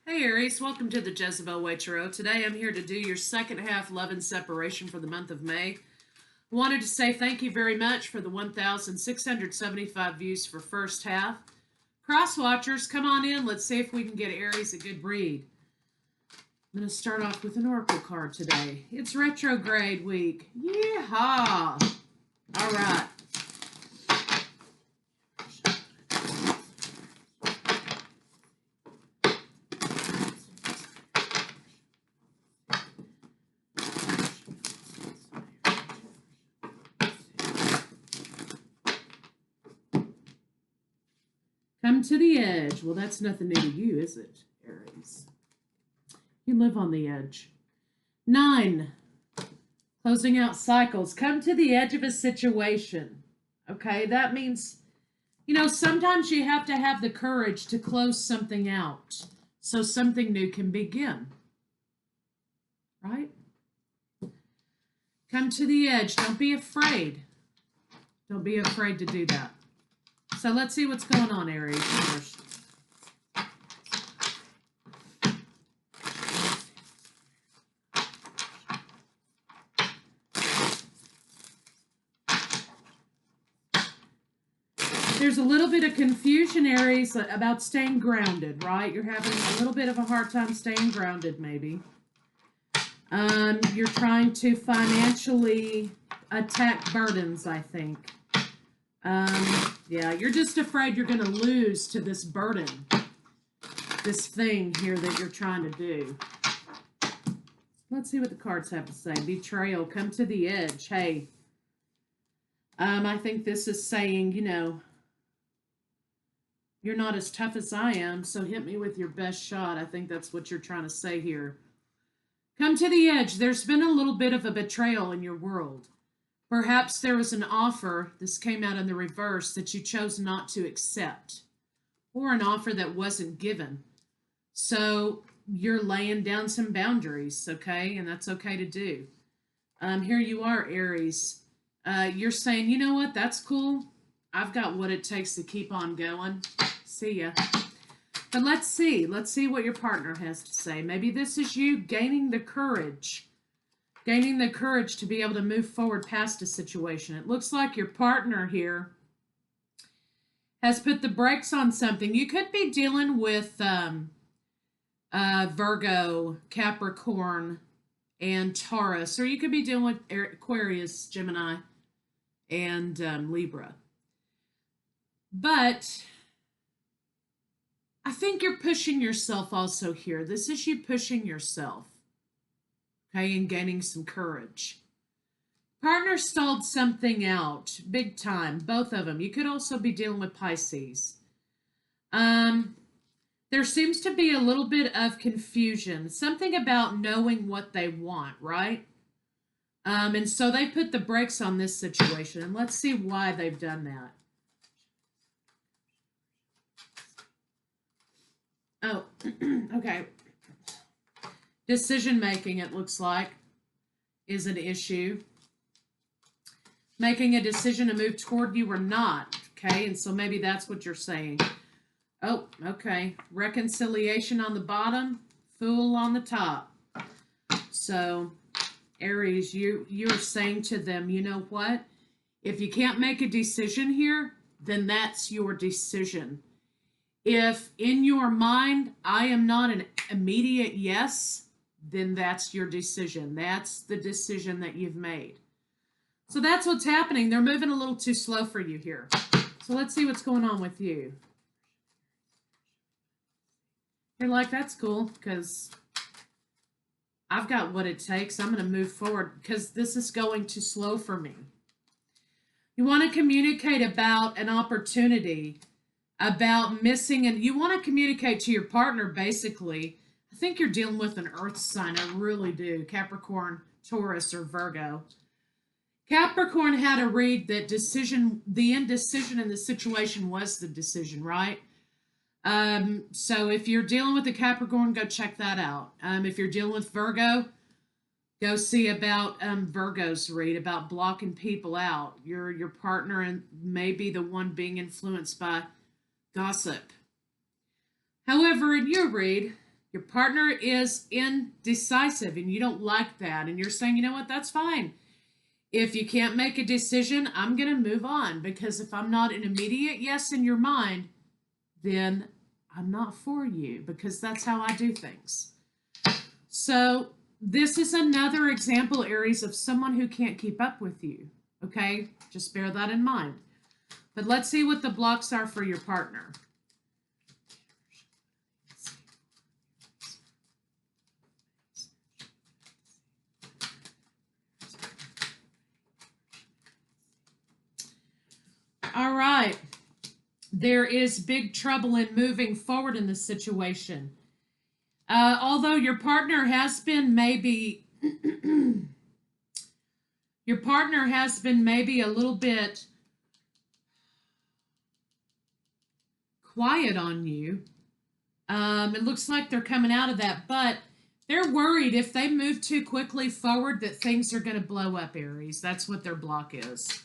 Hey Aries, welcome to the Jezebel Way Tarot. Today I'm here to do your second half love and separation for the month of May. Wanted to say thank you very much for the 1,675 views for first half. Cross watchers, come on in. Let's see if we can get Aries a good read. I'm going to start off with an oracle card today. It's retrograde week. Yeehaw! All right. Come to the edge. Well, that's nothing new to you, is it, Aries? You live on the edge. 9. Closing out cycles. Come to the edge of a situation. Okay, that means, sometimes you have to have the courage to close something out so something new can begin. Right? Come to the edge. Don't be afraid. Don't be afraid to do that. So let's see what's going on, Aries, first. There's a little bit of confusion, Aries, about staying grounded, right? You're having a little bit of a hard time staying grounded, maybe. You're trying to financially attack burdens, I think. Yeah, you're just afraid you're going to lose to this burden, this thing here that you're trying to do. Let's see what the cards have to say. Betrayal, come to the edge. Hey, I think this is saying, you're not as tough as I am, so hit me with your best shot. I think that's what you're trying to say here. Come to the edge. There's been a little bit of a betrayal in your world. Perhaps there was an offer, this came out in the reverse, that you chose not to accept, or an offer that wasn't given. So you're laying down some boundaries, okay? And that's okay to do. Here you are, Aries. You're saying, you know what, that's cool. I've got what it takes to keep on going. See ya. But let's see what your partner has to say. Maybe this is you gaining the courage to be able to move forward past a situation. It looks like your partner here has put the brakes on something. You could be dealing with Virgo, Capricorn, and Taurus, or you could be dealing with Aquarius, Gemini, and Libra. But I think you're pushing yourself also here. This is you pushing yourself. Okay, and gaining some courage. Partner stalled something out, big time, both of them. You could also be dealing with Pisces. There seems to be a little bit of confusion, something about knowing what they want, right? And so they put the brakes on this situation, and let's see why they've done that. Oh, okay. Decision making, it looks like, is an issue. Making a decision to move toward you or not, okay? And so maybe that's what you're saying. Oh, okay. Reconciliation on the bottom, Fool on the top. So, Aries, you're saying to them, you know what? If you can't make a decision here, then that's your decision. If in your mind, I am not an immediate yes, then that's your decision. That's the decision that you've made. So that's what's happening. They're moving a little too slow for you here. So let's see what's going on with you. You're like, that's cool, because I've got what it takes. I'm going to move forward because this is going too slow for me. You want to communicate about an opportunity, about missing, and you want to communicate to your partner, basically. I think you're dealing with an earth sign. I really do. Capricorn, Taurus, or Virgo. Capricorn had to read that the indecision in the situation was the decision, right? So if you're dealing with the Capricorn, go check that out. If you're dealing with Virgo, go see about Virgo's read about blocking people out. Your partner and may be the one being influenced by gossip. However, in your read, Your partner is indecisive and you don't like that. And you're saying, you know what, that's fine. If you can't make a decision, I'm going to move on, because if I'm not an immediate yes in your mind, then I'm not for you, because that's how I do things. So this is another example, Aries, of someone who can't keep up with you. Okay, just bear that in mind. But let's see what the blocks are for your partner. All right. There is big trouble in moving forward in this situation. Although your partner has been maybe your partner has been maybe a little bit quiet on you. It looks like they're coming out of that, but they're worried if they move too quickly forward that things are going to blow up, Aries. That's what their block is.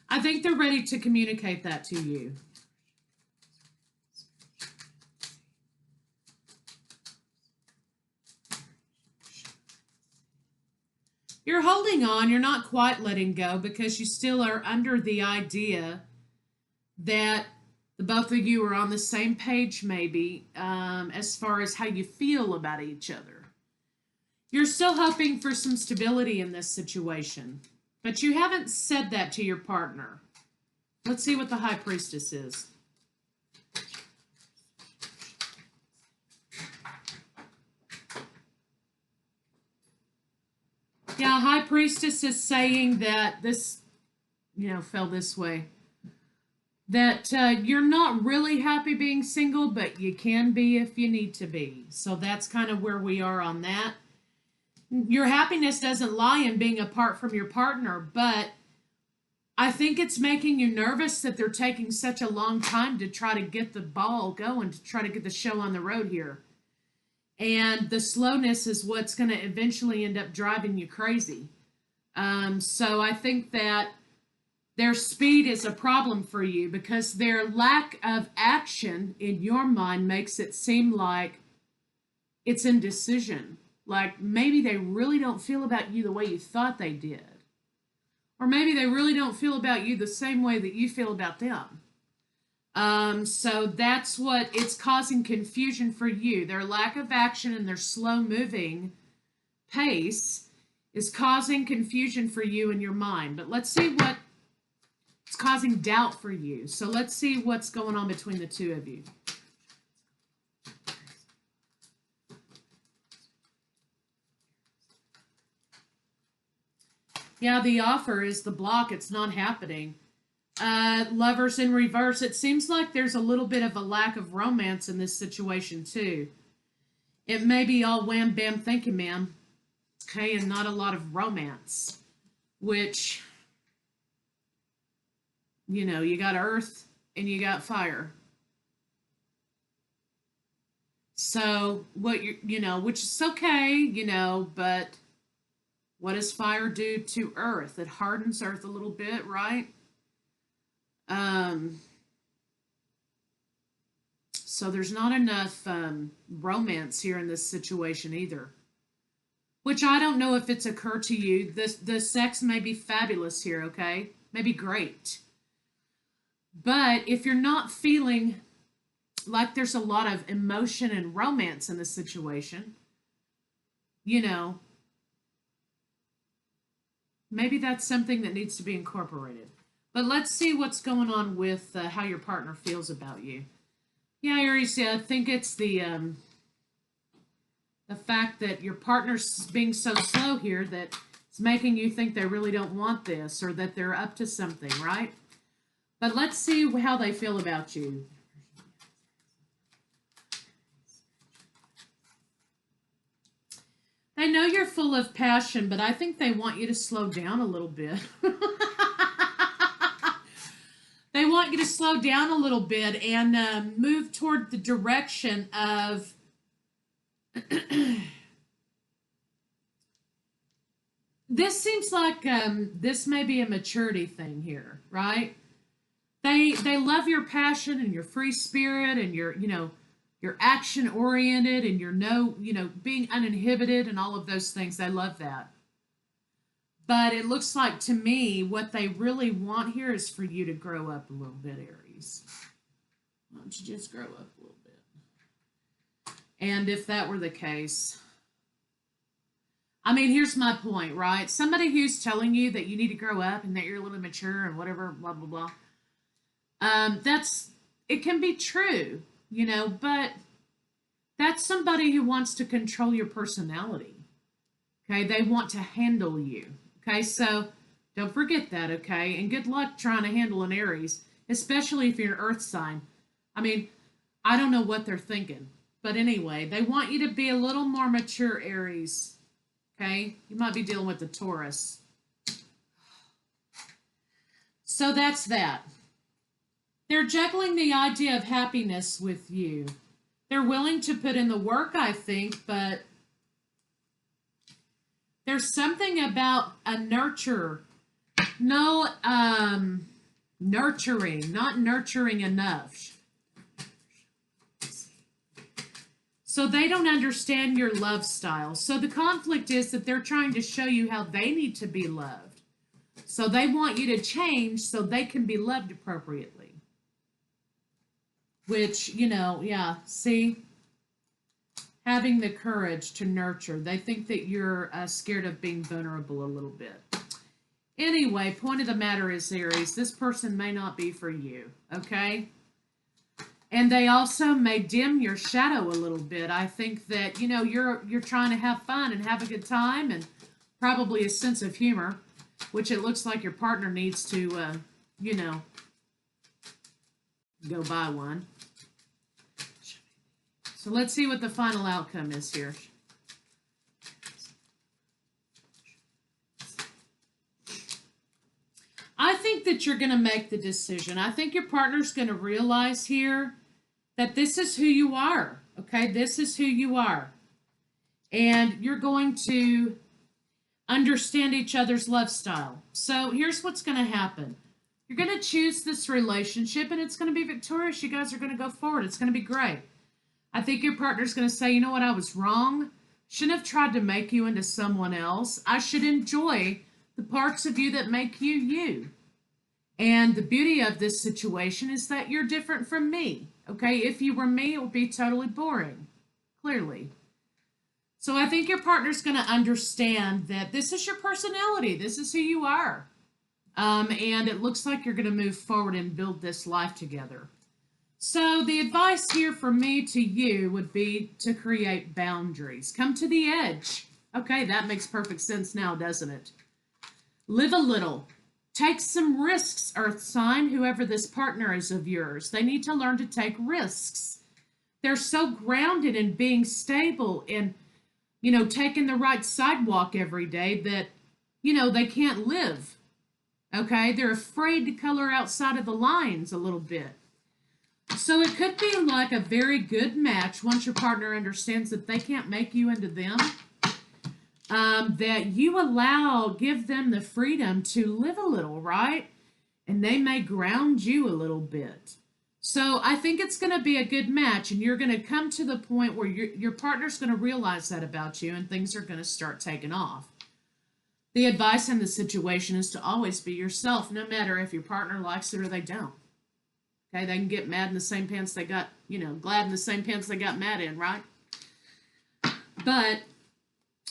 I think they're ready to communicate that to you. You're holding on. You're not quite letting go, because you still are under the idea that the both of you are on the same page, maybe, as far as how you feel about each other. You're still hoping for some stability in this situation, but you haven't said that to your partner. Let's see what the High Priestess is. Yeah, High Priestess is saying that this, fell this way. That you're not really happy being single, but you can be if you need to be. So that's kind of where we are on that. Your happiness doesn't lie in being apart from your partner, but I think it's making you nervous that they're taking such a long time to try to get the ball going, to try to get the show on the road here. And the slowness is what's going to eventually end up driving you crazy. So I think that their speed is a problem for you, because their lack of action in your mind makes it seem like it's indecision. Like maybe they really don't feel about you the way you thought they did. Or maybe they really don't feel about you the same way that you feel about them. So that's what it's causing confusion for you. Their lack of action and their slow moving pace is causing confusion for you in your mind. But let's see what it's causing doubt for you. So let's see what's going on between the two of you. Yeah, the offer is the block. It's not happening. Lovers in reverse. It seems like there's a little bit of a lack of romance in this situation too. It may be all wham bam thank you ma'am. Okay, and not a lot of romance. Which, you got earth and you got fire. So what which is okay, but what does fire do to earth? It hardens earth a little bit, right? So there's not enough romance here in this situation either. Which I don't know if it's occurred to you. The sex may be fabulous here, okay? Maybe great. But if you're not feeling like there's a lot of emotion and romance in this situation, maybe that's something that needs to be incorporated. But let's see what's going on with how your partner feels about you. Yeah, Aries, I think it's the fact that your partner's being so slow here that it's making you think they really don't want this, or that they're up to something, right? But let's see how they feel about you. They know you're full of passion, but I think they want you to slow down a little bit. They want you to slow down a little bit and move toward the direction of this seems like this may be a maturity thing here, right? They love your passion and your free spirit and your You're action oriented and you're being uninhibited and all of those things. They love that. But it looks like to me what they really want here is for you to grow up a little bit, Aries. Why don't you just grow up a little bit? And if that were the case, I mean, here's my point, right? Somebody who's telling you that you need to grow up and that you're a little mature and whatever, blah, blah, blah. It can be true, but that's somebody who wants to control your personality. Okay, they want to handle you. Okay, so don't forget that, okay? And good luck trying to handle an Aries, especially if you're an earth sign. I mean, I don't know what they're thinking. But anyway, they want you to be a little more mature, Aries. Okay? You might be dealing with the Taurus. So that's that. They're juggling the idea of happiness with you. They're willing to put in the work, I think, but there's something about a nurture. No, nurturing, not nurturing enough. So they don't understand your love style. So the conflict is that they're trying to show you how they need to be loved. So they want you to change so they can be loved appropriately. Which, yeah, see? Having the courage to nurture. They think that you're scared of being vulnerable a little bit. Anyway, point of the matter is, Aries, this person may not be for you, okay? And they also may dim your shadow a little bit. I think that, you're trying to have fun and have a good time and probably a sense of humor, which it looks like your partner needs to, go buy one. So let's see what the final outcome is here. I think that you're going to make the decision. I think your partner's going to realize here that this is who you are, okay? This is who you are. And you're going to understand each other's love style. So here's what's going to happen. You're going to choose this relationship, and it's going to be victorious. You guys are going to go forward. It's going to be great. I think your partner's going to say, you know what, I was wrong. Shouldn't have tried to make you into someone else. I should enjoy the parts of you that make you you. And the beauty of this situation is that you're different from me. Okay, if you were me, it would be totally boring, clearly. So I think your partner's going to understand that this is your personality. This is who you are. And it looks like you're going to move forward and build this life together. So the advice here from me to you would be to create boundaries. Come to the edge. Okay, that makes perfect sense now, doesn't it? Live a little. Take some risks, Earth sign, whoever this partner is of yours. They need to learn to take risks. They're so grounded in being stable and, taking the right sidewalk every day that, they can't live. Okay? They're afraid to color outside of the lines a little bit. So it could be like a very good match once your partner understands that they can't make you into them. That you give them the freedom to live a little, right? And they may ground you a little bit. So I think it's going to be a good match, and you're going to come to the point where your partner's going to realize that about you, and things are going to start taking off. The advice in the situation is to always be yourself, no matter if your partner likes it or they don't. Okay, they can get mad in the same pants they got, glad in the same pants they got mad in, right? But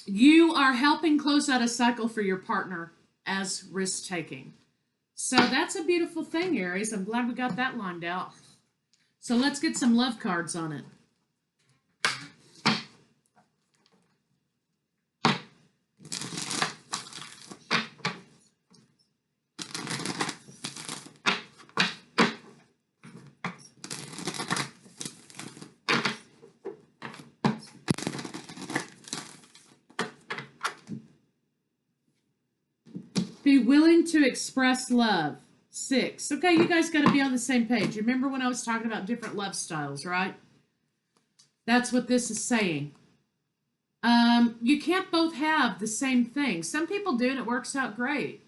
you are helping close out a cycle for your partner as risk-taking. So that's a beautiful thing, Aries. I'm glad we got that lined out. So let's get some love cards on it. Be willing to express love. 6. Okay, you guys got to be on the same page. Remember when I was talking about different love styles, right? That's what this is saying. You can't both have the same thing. Some people do, and it works out great.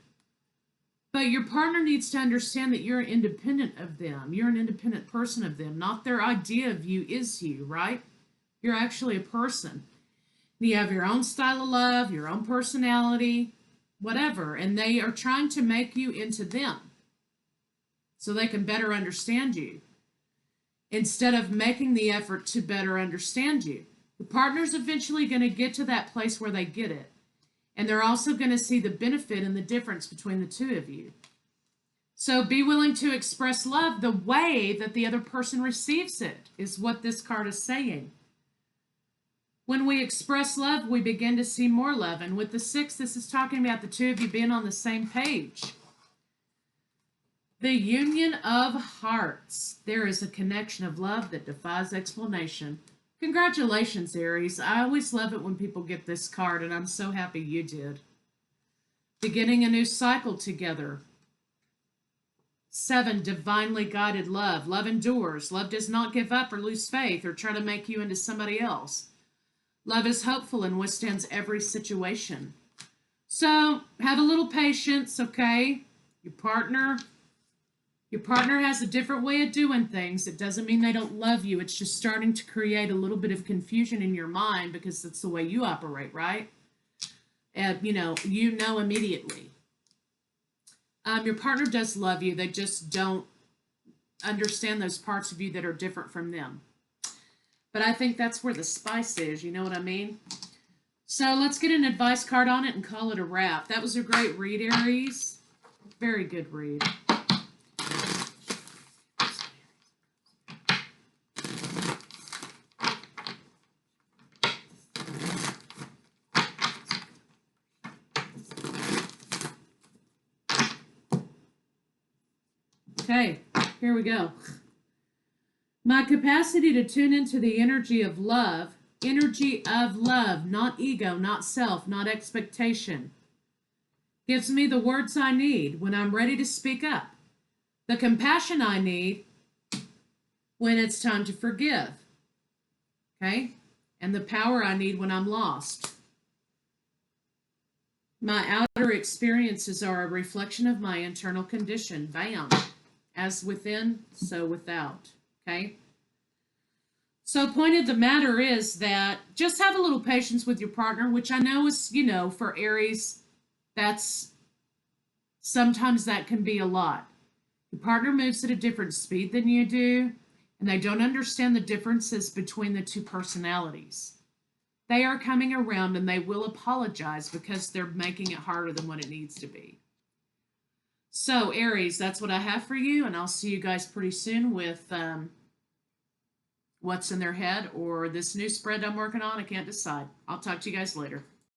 But your partner needs to understand that you're independent of them. You're an independent person of them. Not their idea of you is you, right? You're actually a person. You have your own style of love, your own personality, whatever. And they are trying to make you into them so they can better understand you instead of making the effort to better understand you. The partner's eventually going to get to that place where they get it. And they're also going to see the benefit and the difference between the two of you. So be willing to express love the way that the other person receives it, is what this card is saying. When we express love, we begin to see more love. And with the 6, this is talking about the two of you being on the same page. The union of hearts. There is a connection of love that defies explanation. Congratulations, Aries. I always love it when people get this card, and I'm so happy you did. Beginning a new cycle together. 7, divinely guided love. Love endures. Love does not give up or lose faith or try to make you into somebody else. Love is hopeful and withstands every situation. So have a little patience, okay? Your partner has a different way of doing things. It doesn't mean they don't love you. It's just starting to create a little bit of confusion in your mind because that's the way you operate, right? And you know immediately. Your partner does love you. They just don't understand those parts of you that are different from them. But I think that's where the spice is. You know what I mean? So let's get an advice card on it and call it a wrap. That was a great read, Aries. Very good read. Okay, here we go. My capacity to tune into the energy of love, not ego, not self, not expectation, gives me the words I need when I'm ready to speak up, the compassion I need when it's time to forgive, okay, and the power I need when I'm lost. My outer experiences are a reflection of my internal condition. Bam. As within, so without. Okay? So point of the matter is that just have a little patience with your partner, which I know is, for Aries, sometimes that can be a lot. Your partner moves at a different speed than you do, and they don't understand the differences between the two personalities. They are coming around and they will apologize because they're making it harder than what it needs to be. So, Aries, that's what I have for you, and I'll see you guys pretty soon with what's in their head or this new spread I'm working on. I can't decide. I'll talk to you guys later.